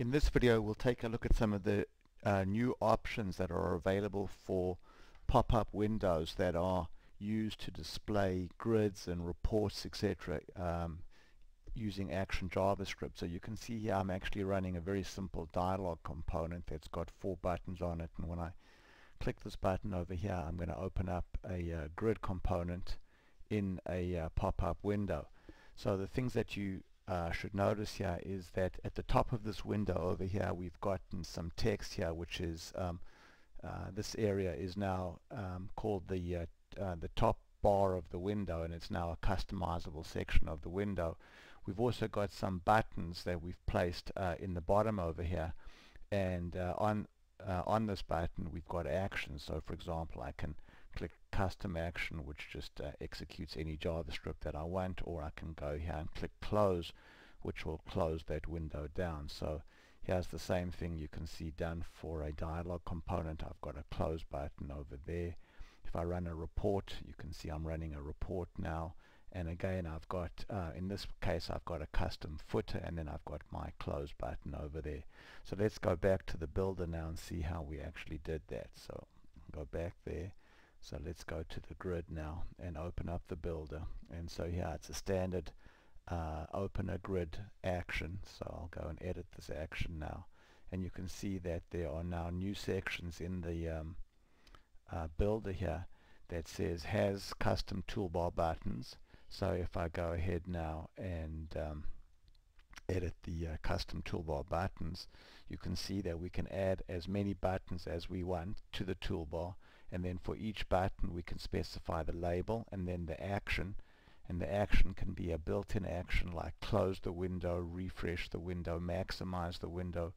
In this video we'll take a look at some of the new options that are available for pop-up windows that are used to display grids and reports, etc. Using Action JavaScript. So you can see here I'm actually running a very simple dialog component that's got 4 buttons on it, and when I click this button over here I'm going to open up a grid component in a pop-up window. So the things that you should notice here is that at the top of this window over here we've gotten some text here, which is this area is now called the top bar of the window, and it's now a customizable section of the window. We've also got some buttons that we've placed in the bottom over here, and on this button we've got actions. So for example, I can click custom action, which just executes any JavaScript that I want, or I can go here and click close, which will close that window down. So here's the same thing you can see done for a dialog component. I've got a close button over there. If I run a report, you can see I'm running a report now, and again I've got in this case I've got a custom footer, and then I've got my close button over there. So let's go back to the builder now and see how we actually did that. So go back there. So let's go to the grid now and open up the builder, and so here it's a standard open a grid action. So I'll go and edit this action now, and you can see that there are now new sections in the builder here that says has custom toolbar buttons. So if I go ahead now and edit the custom toolbar buttons, you can see that we can add as many buttons as we want to the toolbar, and then for each button we can specify the label and then the action, and the action can be a built-in action like close the window, refresh the window, maximize the window,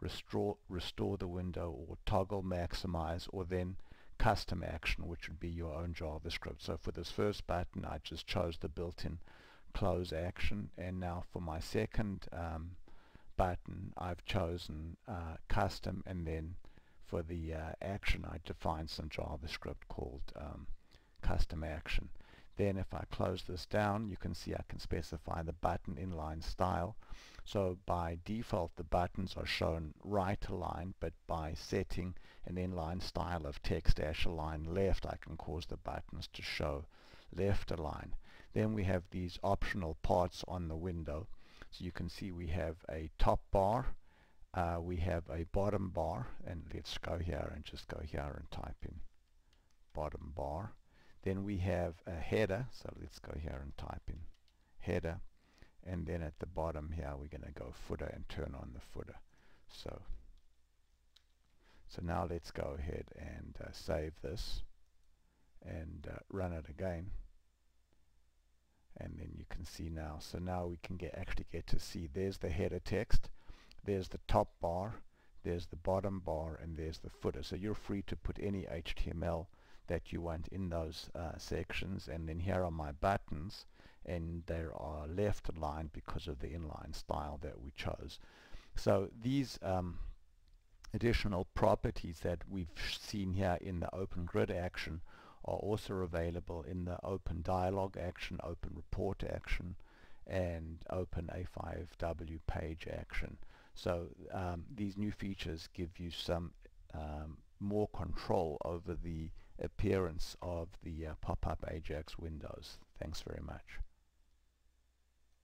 restore the window, or toggle maximize, or then custom action, which would be your own JavaScript. So for this first button I just chose the built-in close action, and now for my second button I've chosen custom, and then for the action I defined some JavaScript called custom action. Then if I close this down, you can see I can specify the button inline style. So by default the buttons are shown right aligned, but by setting an inline style of text-align left, I can cause the buttons to show left align. Then we have these optional parts on the window. So you can see we have a top bar, we have a bottom bar, and let's go here and just go here and type in bottom bar. Then we have a header, so let's go here and type in header, and then at the bottom here we're going to go footer and turn on the footer. So now let's go ahead and save this and run it again, and then you can see now. So now we can actually get to see there's the header text, there's the top bar, there's the bottom bar, and there's the footer. So you're free to put any HTML that you want in those sections, and then here are my buttons, and they are left aligned because of the inline style that we chose. So these additional properties that we've seen here in the open grid action are also available in the open dialog action, open report action, and open A5W page action. So these new features give you some more control over the appearance of the pop-up Ajax windows. Thanks very much.